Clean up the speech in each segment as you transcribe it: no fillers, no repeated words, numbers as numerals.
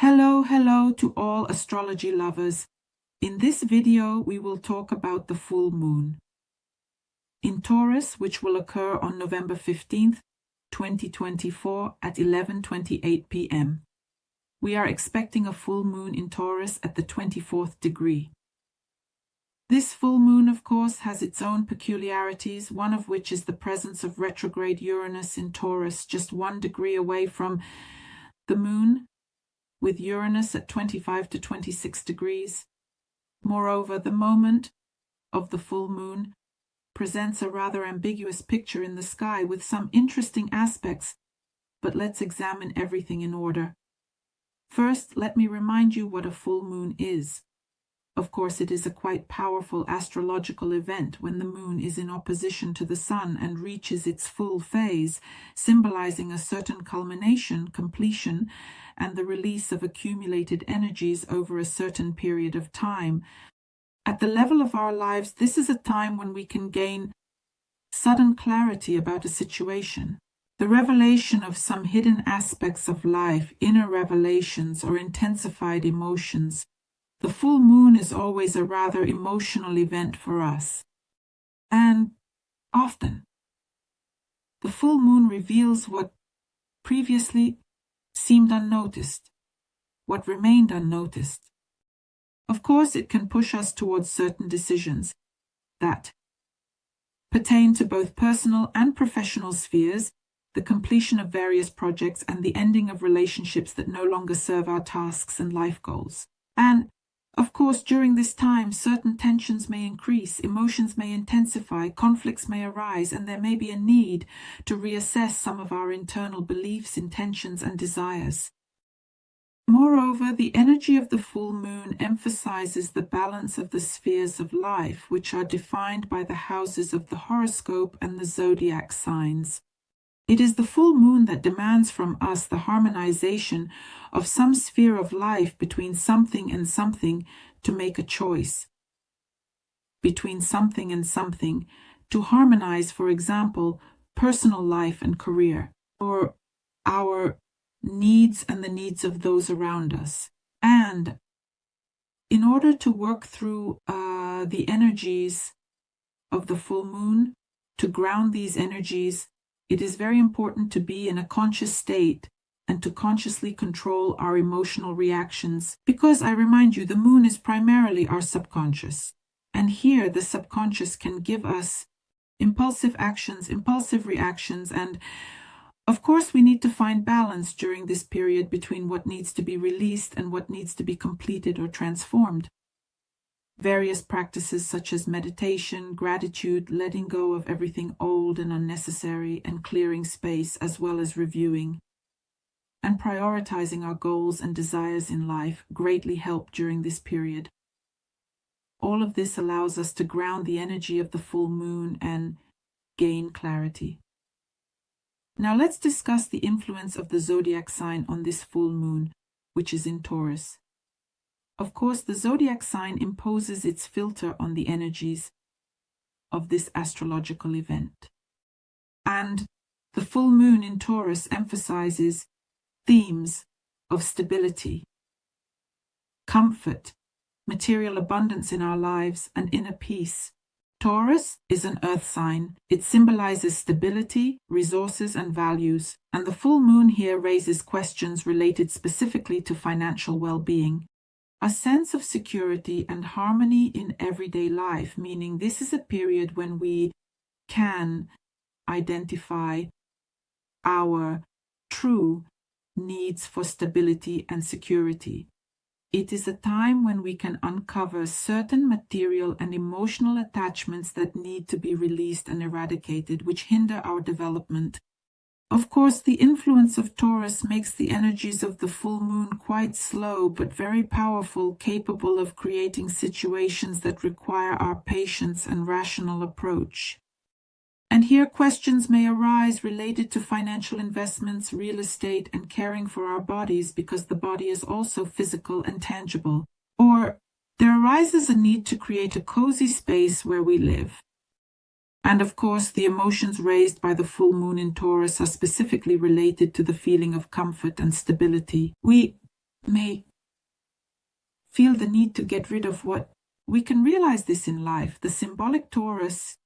Hello to all astrology lovers. In this video, we will talk about the full moon in Taurus, which will occur on November 15th, 2024 at 11:28 p.m. We are expecting a full moon in Taurus at the 24th degree. This full moon, of course, has its own peculiarities, one of which is the presence of retrograde Uranus in Taurus, just 1 degree away from the moon, with Uranus at 25 to 26 degrees. Moreover, the moment of the full moon presents a rather ambiguous picture in the sky with some interesting aspects, but let's examine everything in order. First, let me remind you what a full moon is. Of course, it is a quite powerful astrological event when the moon is in opposition to the sun and reaches its full phase, symbolizing a certain culmination, completion, and the release of accumulated energies over a certain period of time. At the level of our lives, this is a time when we can gain sudden clarity about a situation. The revelation of some hidden aspects of life, inner revelations, or intensified emotions. The full moon is always a rather emotional event for us. And often, the full moon reveals what previously seemed unnoticed, what remained unnoticed. Of course, it can push us towards certain decisions that pertain to both personal and professional spheres, the completion of various projects, and the ending of relationships that no longer serve our tasks and life goals. And of course, during this time, certain tensions may increase, emotions may intensify, conflicts may arise, and there may be a need to reassess some of our internal beliefs, intentions, and desires. Moreover, the energy of the full moon emphasizes the balance of the spheres of life, which are defined by the houses of the horoscope and the zodiac signs. It is the full moon that demands from us the harmonization of some sphere of life between something and something to make a choice. Between something and something to harmonize, for example, personal life and career, or our needs and the needs of those around us. And in order to work through the energies of the full moon, to ground these energies, it is very important to be in a conscious state and to consciously control our emotional reactions, because I remind you, the moon is primarily our subconscious. And here the subconscious can give us impulsive actions, impulsive reactions, and of course we need to find balance during this period between what needs to be released and what needs to be completed or transformed. Various practices such as meditation, gratitude, letting go of everything old and unnecessary, and clearing space, as well as reviewing and prioritizing our goals and desires in life greatly help during this period. All of this allows us to ground the energy of the full moon and gain clarity. Now let's discuss the influence of the zodiac sign on this full moon, which is in Taurus. Of course, the zodiac sign imposes its filter on the energies of this astrological event. And the full moon in Taurus emphasizes themes of stability, comfort, material abundance in our lives, and inner peace. Taurus is an earth sign. It symbolizes stability, resources, and values. And the full moon here raises questions related specifically to financial well-being. A sense of security and harmony in everyday life, meaning this is a period when we can identify our true needs for stability and security. It is a time when we can uncover certain material and emotional attachments that need to be released and eradicated, which hinder our development. Of course, the influence of Taurus makes the energies of the full moon quite slow but very powerful, capable of creating situations that require our patience and rational approach. And here questions may arise related to financial investments, real estate, and caring for our bodies, because the body is also physical and tangible. Or there arises a need to create a cozy space where we live. And of course, the emotions raised by the full moon in Taurus are specifically related to the feeling of comfort and stability. We may feel the need to get rid of what we can realize this in life. The symbolic Taurus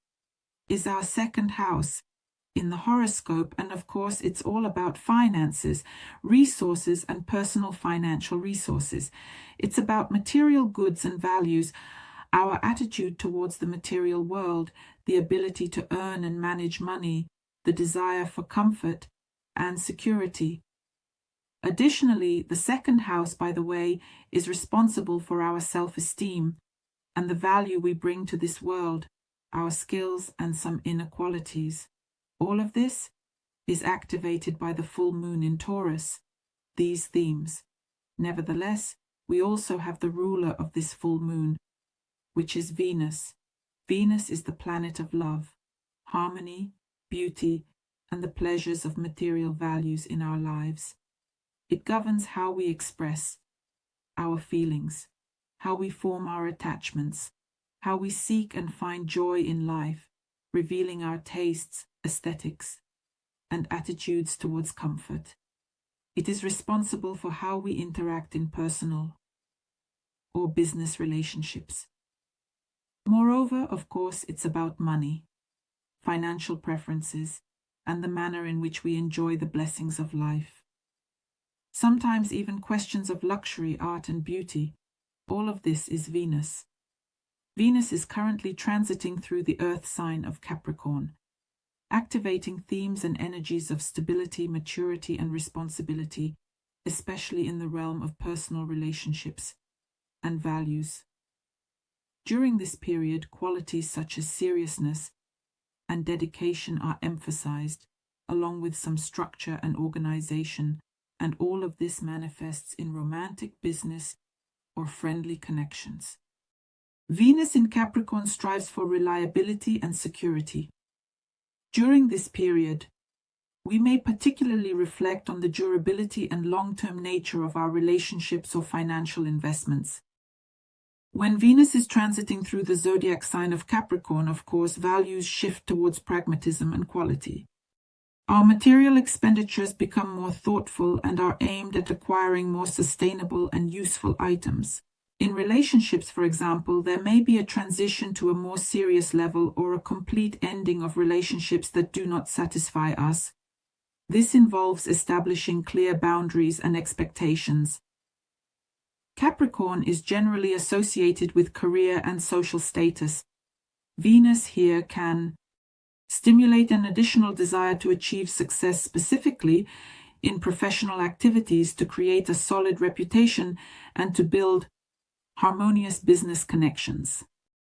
is our second house in the horoscope, and of course it's all about finances, resources, and personal financial resources. It's about material goods and values, our attitude towards the material world, the ability to earn and manage money, the desire for comfort and security. Additionally, the second house, by the way, is responsible for our self-esteem and the value we bring to this world, our skills and some inequalities. All of this is activated by the full moon in Taurus, these themes. Nevertheless, we also have the ruler of this full moon, which is Venus. Venus is the planet of love, harmony, beauty, and the pleasures of material values in our lives. It governs how we express our feelings, how we form our attachments, how we seek and find joy in life, revealing our tastes, aesthetics, and attitudes towards comfort. It is responsible for how we interact in personal or business relationships. Moreover, of course, it's about money, financial preferences, and the manner in which we enjoy the blessings of life. Sometimes even questions of luxury, art, and beauty. All of this is Venus. Venus is currently transiting through the Earth sign of Capricorn, activating themes and energies of stability, maturity, and responsibility, especially in the realm of personal relationships and values. During this period, qualities such as seriousness and dedication are emphasized, along with some structure and organization, and all of this manifests in romantic, business, or friendly connections. Venus in Capricorn strives for reliability and security. During this period, we may particularly reflect on the durability and long-term nature of our relationships or financial investments. When Venus is transiting through the zodiac sign of Capricorn, of course, values shift towards pragmatism and quality. Our material expenditures become more thoughtful and are aimed at acquiring more sustainable and useful items. In relationships, for example, there may be a transition to a more serious level or a complete ending of relationships that do not satisfy us. This involves establishing clear boundaries and expectations. Capricorn is generally associated with career and social status. Venus here can stimulate an additional desire to achieve success, specifically in professional activities, to create a solid reputation and to build harmonious business connections.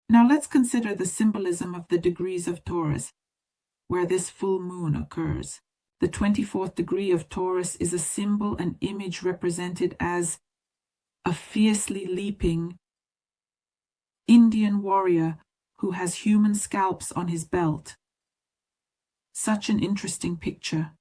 Now let's consider the symbolism of the degrees of Taurus, where this full moon occurs. The 24th degree of Taurus is a symbol and image represented as a fiercely leaping Indian warrior who has human scalps on his belt. Such an interesting picture.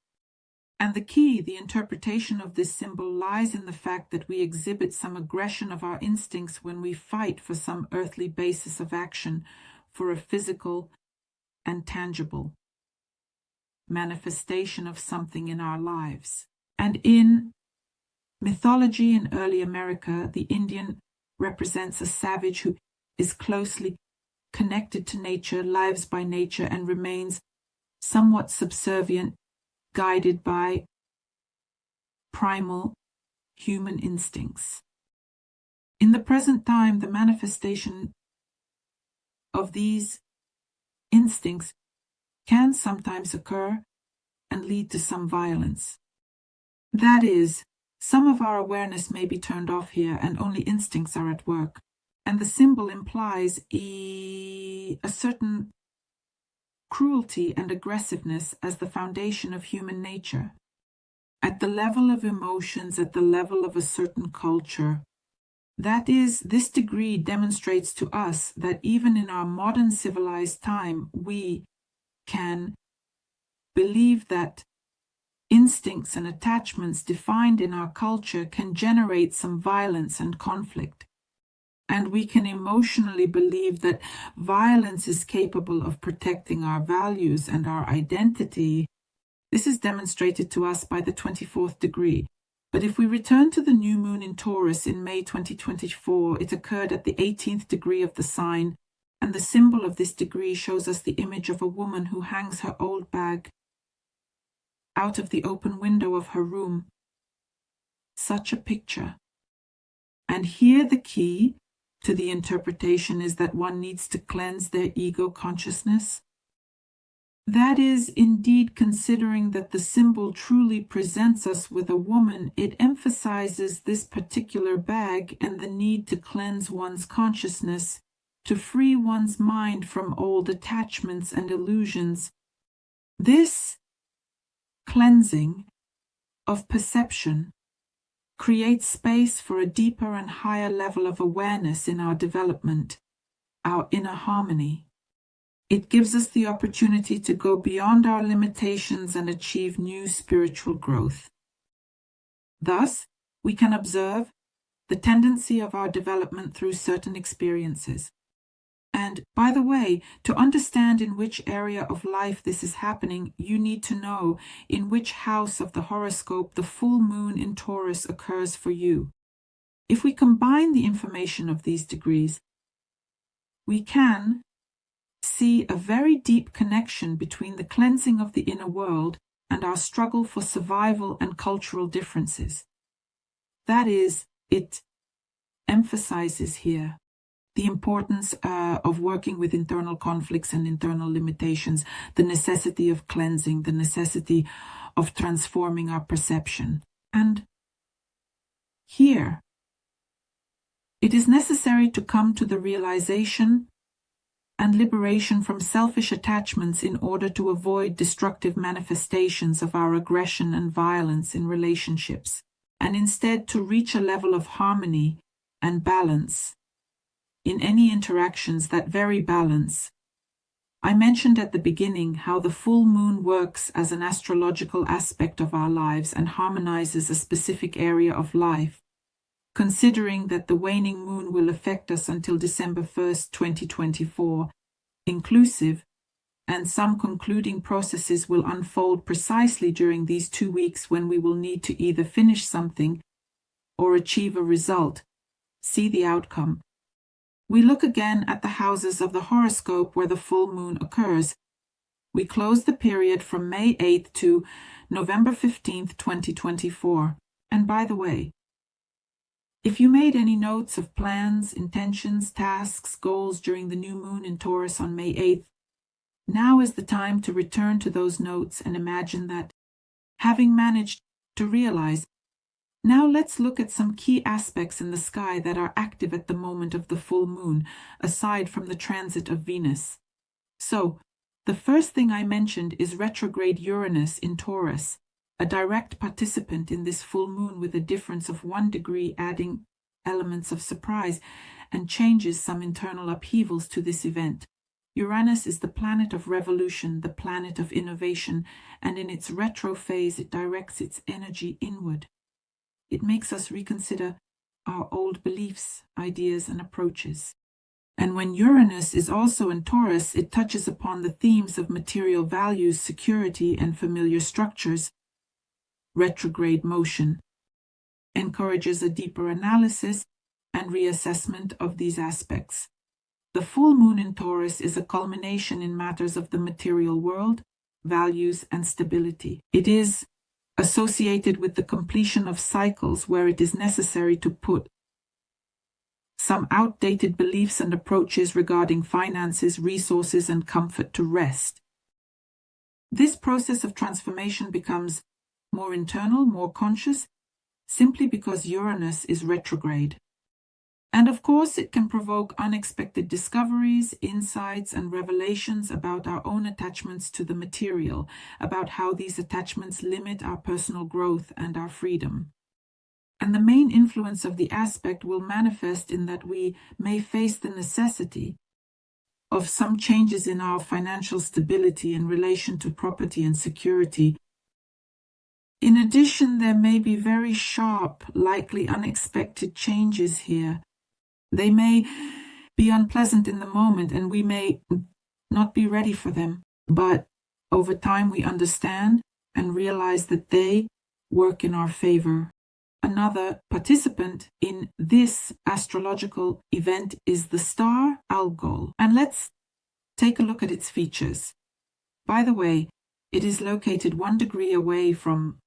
And the key, the interpretation of this symbol, lies in the fact that we exhibit some aggression of our instincts when we fight for some earthly basis of action, for a physical and tangible manifestation of something in our lives. And in mythology in early America, the Indian represents a savage who is closely connected to nature, lives by nature, and remains somewhat subservient, guided by primal human instincts. In the present time, the manifestation of these instincts can sometimes occur and lead to some violence. That is, some of our awareness may be turned off here and only instincts are at work. And the symbol implies a certain cruelty and aggressiveness as the foundation of human nature. At the level of emotions, at the level of a certain culture, that is, this degree demonstrates to us that even in our modern civilized time, we can believe that instincts and attachments defined in our culture can generate some violence and conflict. And we can emotionally believe that violence is capable of protecting our values and our identity. This is demonstrated to us by the 24th degree. But if we return to the new moon in Taurus in May 2024, it occurred at the 18th degree of the sign, and the symbol of this degree shows us the image of a woman who hangs her old bag out of the open window of her room. Such a picture. And here the key to the interpretation is that one needs to cleanse their ego consciousness. That is, indeed, considering that the symbol truly presents us with a woman, it emphasizes this particular bag and the need to cleanse one's consciousness, to free one's mind from old attachments and illusions. This cleansing of perception creates space for a deeper and higher level of awareness in our development, our inner harmony. It gives us the opportunity to go beyond our limitations and achieve new spiritual growth. Thus, we can observe the tendency of our development through certain experiences. And, by the way, to understand in which area of life this is happening, you need to know in which house of the horoscope the full moon in Taurus occurs for you. If we combine the information of these degrees, we can see a very deep connection between the cleansing of the inner world and our struggle for survival and cultural differences. That is, it emphasizes here the importance of working with internal conflicts and internal limitations, the necessity of cleansing, the necessity of transforming our perception. And here, it is necessary to come to the realization and liberation from selfish attachments in order to avoid destructive manifestations of our aggression and violence in relationships, and instead to reach a level of harmony and balance in any interactions, that very balance. I mentioned at the beginning how the full moon works as an astrological aspect of our lives and harmonizes a specific area of life, considering that the waning moon will affect us until December 1st, 2024, inclusive, and some concluding processes will unfold precisely during these 2 weeks when we will need to either finish something or achieve a result, see the outcome. We look again at the houses of the horoscope where the full moon occurs. We close the period from May 8th to November 15th, 2024. And by the way, if you made any notes of plans, intentions, tasks, goals during the new moon in Taurus on May 8th, now is the time to return to those notes and imagine that, having managed to realize, now let's look at some key aspects in the sky that are active at the moment of the full moon, aside from the transit of Venus. So, the first thing I mentioned is retrograde Uranus in Taurus, a direct participant in this full moon with a difference of 1 degree, adding elements of surprise and changes some internal upheavals to this event. Uranus is the planet of revolution, the planet of innovation, and in its retro phase it directs its energy inward. It makes us reconsider our old beliefs, ideas, and approaches. And when Uranus is also in Taurus, it touches upon the themes of material values, security, and familiar structures. Retrograde motion encourages a deeper analysis and reassessment of these aspects. The full moon in Taurus is a culmination in matters of the material world, values, and stability. It is associated with the completion of cycles where it is necessary to put some outdated beliefs and approaches regarding finances, resources, and comfort to rest. This process of transformation becomes more internal, more conscious, simply because Uranus is retrograde. And of course, it can provoke unexpected discoveries, insights, and revelations about our own attachments to the material, about how these attachments limit our personal growth and our freedom. And the main influence of the aspect will manifest in that we may face the necessity of some changes in our financial stability in relation to property and security. In addition, there may be very sharp, likely unexpected changes here. They may be unpleasant in the moment and we may not be ready for them, but over time we understand and realize that they work in our favor. Another participant in this astrological event is the star Algol. And let's take a look at its features. By the way, it is located 1 degree away from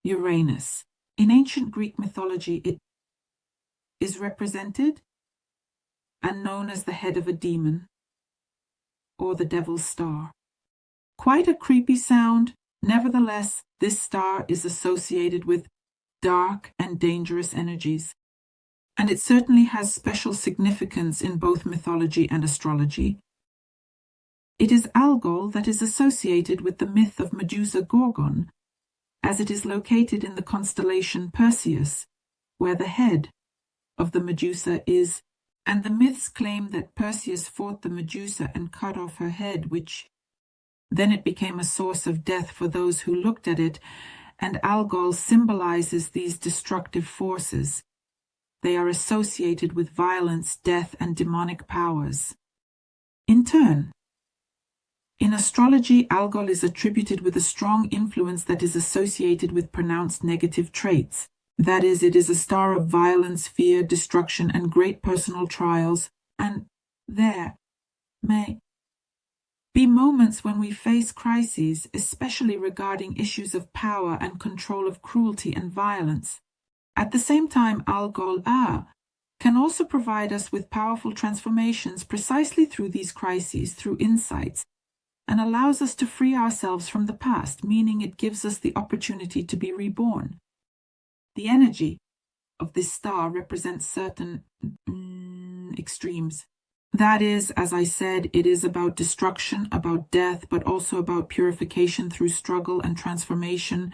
Uranus. In ancient Greek mythology, it is represented and known as the head of a demon, or the devil's star. Quite a creepy sound. Nevertheless, this star is associated with dark and dangerous energies, and it certainly has special significance in both mythology and astrology. It is Algol that is associated with the myth of Medusa Gorgon, as it is located in the constellation Perseus, where the head of the Medusa is, and the myths claim that Perseus fought the Medusa and cut off her head, which then it became a source of death for those who looked at it, and Algol symbolizes these destructive forces. They are associated with violence, death, and demonic powers. In turn, in astrology, Algol is attributed with a strong influence that is associated with pronounced negative traits. That is, it is a star of violence, fear, destruction, and great personal trials, and there may be moments when we face crises, especially regarding issues of power and control of cruelty and violence. At the same time, Algol can also provide us with powerful transformations precisely through these crises, through insights, and allows us to free ourselves from the past, meaning it gives us the opportunity to be reborn. The energy of this star represents certain extremes. That is, as I said, it is about destruction, about death, but also about purification through struggle and transformation.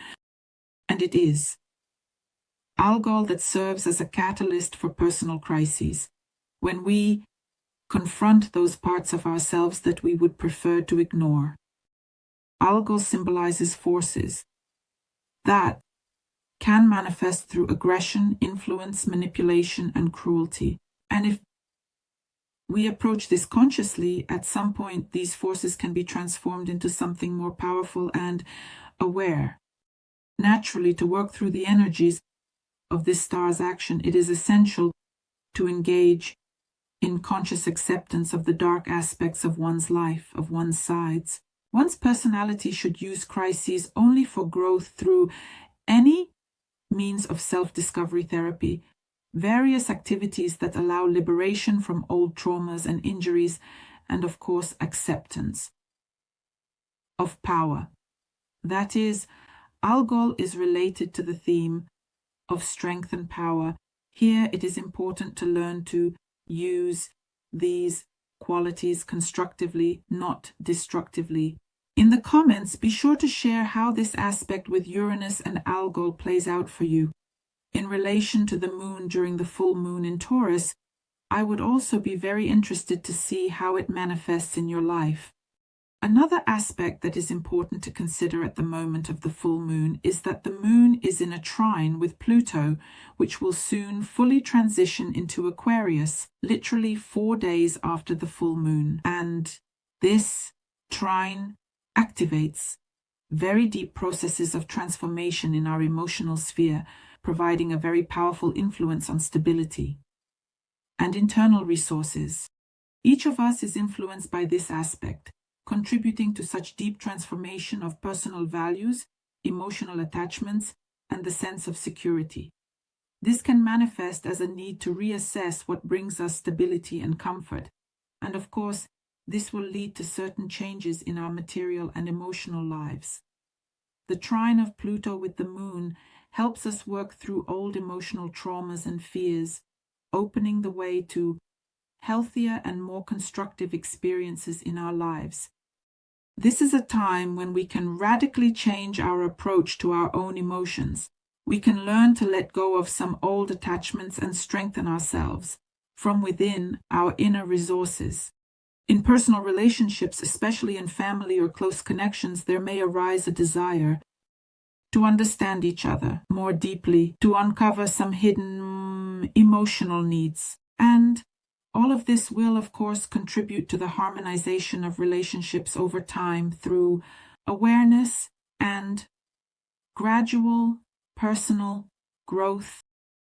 And it is Algol that serves as a catalyst for personal crises, when we confront those parts of ourselves that we would prefer to ignore. Algol symbolizes forces that can manifest through aggression, influence, manipulation, and cruelty. And if we approach this consciously, at some point these forces can be transformed into something more powerful and aware. Naturally, to work through the energies of this star's action, it is essential to engage in conscious acceptance of the dark aspects of one's life, of one's sides. One's personality should use crises only for growth through any means of self-discovery therapy, various activities that allow liberation from old traumas and injuries, and of course acceptance of power. That is, Algol is related to the theme of strength and power. Here it is important to learn to use these qualities constructively, not destructively. In the comments, be sure to share how this aspect with Uranus and Algol plays out for you. In relation to the moon during the full moon in Taurus, I would also be very interested to see how it manifests in your life. Another aspect that is important to consider at the moment of the full moon is that the moon is in a trine with Pluto, which will soon fully transition into Aquarius, literally 4 days after the full moon. And this trine activates very deep processes of transformation in our emotional sphere, providing a very powerful influence on stability and internal resources. Each of us is influenced by this aspect, contributing to such deep transformation of personal values, emotional attachments, and the sense of security. This can manifest as a need to reassess what brings us stability and comfort, and of course, this will lead to certain changes in our material and emotional lives. The trine of Pluto with the moon helps us work through old emotional traumas and fears, opening the way to healthier and more constructive experiences in our lives. This is a time when we can radically change our approach to our own emotions. We can learn to let go of some old attachments and strengthen ourselves from within, our inner resources. In personal relationships, especially in family or close connections, there may arise a desire to understand each other more deeply, to uncover some hidden emotional needs. And all of this will, of course, contribute to the harmonization of relationships over time through awareness and gradual personal growth.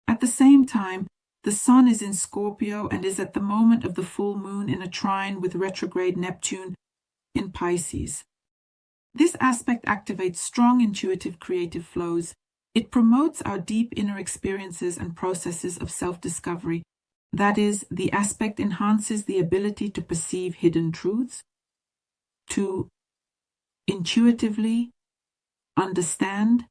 At the same time, the Sun is in Scorpio and is at the moment of the full moon in a trine with retrograde Neptune in Pisces. This aspect activates strong intuitive creative flows. It promotes our deep inner experiences and processes of self-discovery. That is, the aspect enhances the ability to perceive hidden truths, to intuitively understand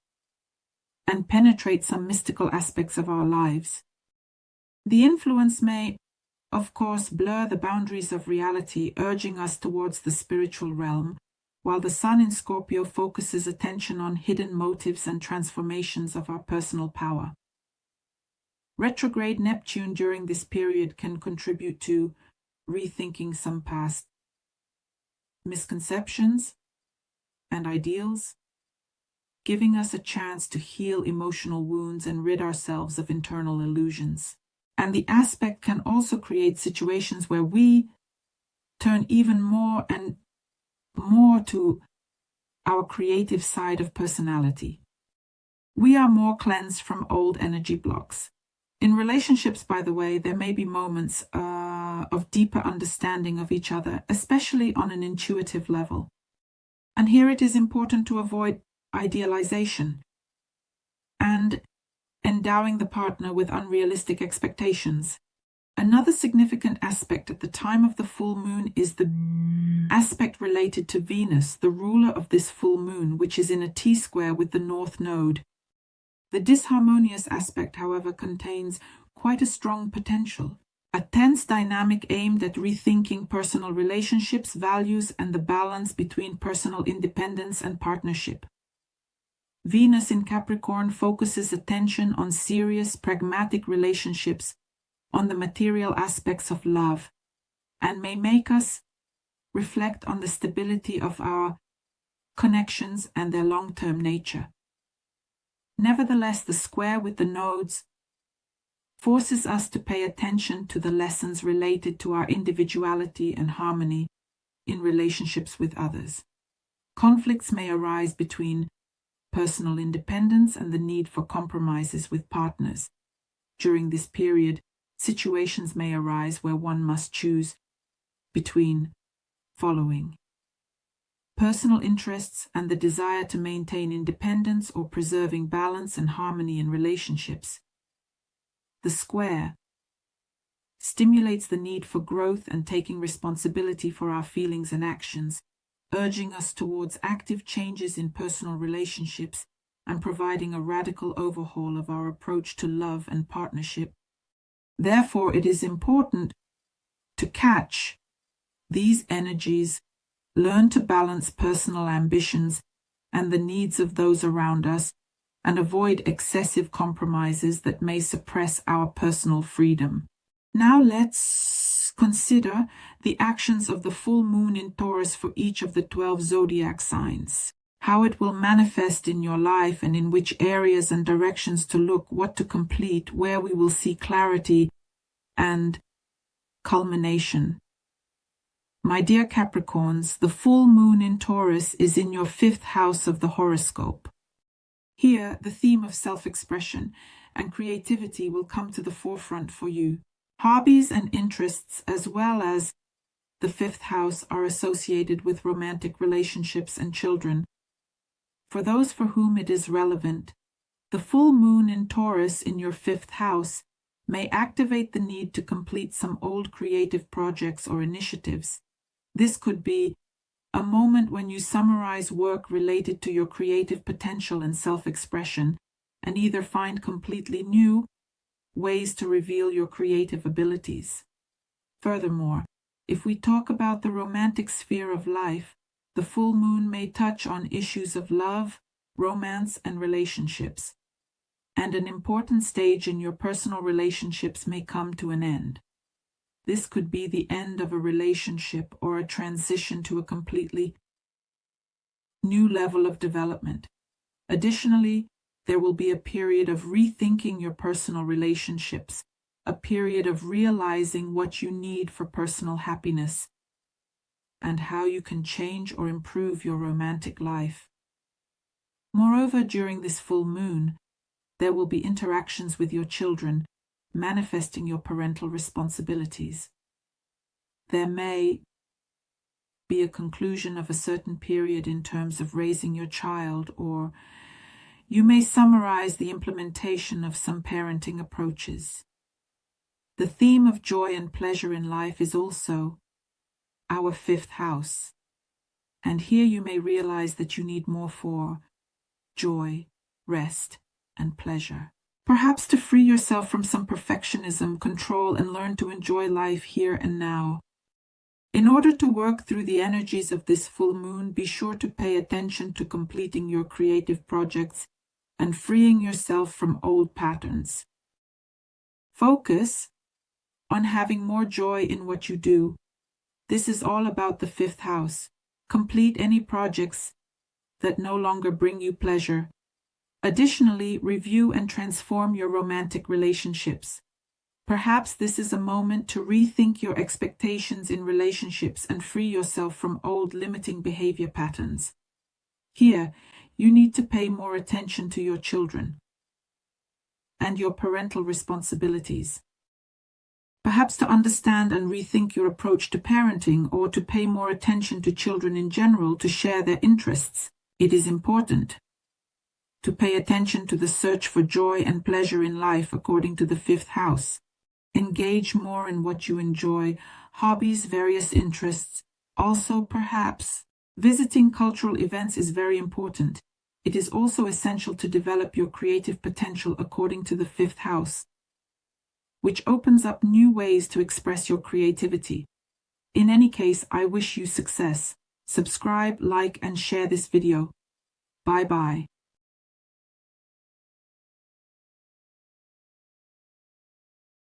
and penetrate some mystical aspects of our lives. The influence may, of course, blur the boundaries of reality, urging us towards the spiritual realm, while the Sun in Scorpio focuses attention on hidden motives and transformations of our personal power. Retrograde Neptune during this period can contribute to rethinking some past misconceptions and ideals, giving us a chance to heal emotional wounds and rid ourselves of internal illusions. And the aspect can also create situations where we turn even more and more to our creative side of personality. We are more cleansed from old energy blocks. In relationships, by the way, there may be moments of deeper understanding of each other, especially on an intuitive level. And here it is important to avoid idealization and endowing the partner with unrealistic expectations. Another significant aspect at the time of the full moon is the aspect related to Venus, the ruler of this full moon, which is in a T-square with the North Node. The disharmonious aspect, however, contains quite a strong potential, a tense dynamic aimed at rethinking personal relationships, values, and the balance between personal independence and partnership. Venus in Capricorn focuses attention on serious, pragmatic relationships, on the material aspects of love, and may make us reflect on the stability of our connections and their long-term nature. Nevertheless, the square with the nodes forces us to pay attention to the lessons related to our individuality and harmony in relationships with others. Conflicts may arise between personal independence and the need for compromises with partners. During this period, situations may arise where one must choose between following: personal interests and the desire to maintain independence, or preserving balance and harmony in relationships. The square stimulates the need for growth and taking responsibility for our feelings and actions, urging us towards active changes in personal relationships and providing a radical overhaul of our approach to love and partnership. Therefore, it is important to catch these energies, learn to balance personal ambitions and the needs of those around us, and avoid excessive compromises that may suppress our personal freedom. Now let's consider the actions of the full moon in Taurus for each of the 12 zodiac signs, how it will manifest in your life and in which areas and directions to look, what to complete, where we will see clarity and culmination. My dear Capricorns, the full moon in Taurus is in your 5th house of the horoscope. Here, the theme of self-expression and creativity will come to the forefront for you. Hobbies and interests, as well as the 5th house, are associated with romantic relationships and children. For those for whom it is relevant, the full moon in Taurus in your 5th house may activate the need to complete some old creative projects or initiatives. This could be a moment when you summarize work related to your creative potential and self-expression, and either find completely new ways to reveal your creative abilities. Furthermore, if we talk about the romantic sphere of life, the full moon may touch on issues of love, romance, and relationships, and an important stage in your personal relationships may come to an end. This could be the end of a relationship or a transition to a completely new level of development. Additionally, there will be a period of rethinking your personal relationships, a period of realizing what you need for personal happiness and how you can change or improve your romantic life. Moreover, during this full moon, There will be interactions with your children, manifesting your parental responsibilities. There may be a conclusion of a certain period in terms of raising your child, or you may summarize the implementation of some parenting approaches. The theme of joy and pleasure in life is also our fifth house, and here you may realize that you need more for joy, rest, and pleasure. Perhaps to free yourself from some perfectionism, control, and learn to enjoy life here and now. In order to work through the energies of this full moon, be sure to pay attention to completing your creative projects and freeing yourself from old patterns. Focus on having more joy in what you do. This is all about the fifth house. Complete any projects that no longer bring you pleasure. Additionally, review and transform your romantic relationships. Perhaps this is a moment to rethink your expectations in relationships and free yourself from old limiting behavior patterns. Here, you need to pay more attention to your children and your parental responsibilities. Perhaps to understand and rethink your approach to parenting, or to pay more attention to children in general, to share their interests. It is important to pay attention to the search for joy and pleasure in life according to the fifth house. Engage more in what you enjoy, hobbies, various interests. Also, perhaps, visiting cultural events is very important. It is also essential to develop your creative potential according to the fifth house, which opens up new ways to express your creativity. In any case, I wish you success. Subscribe, like, and share this video. Bye-bye.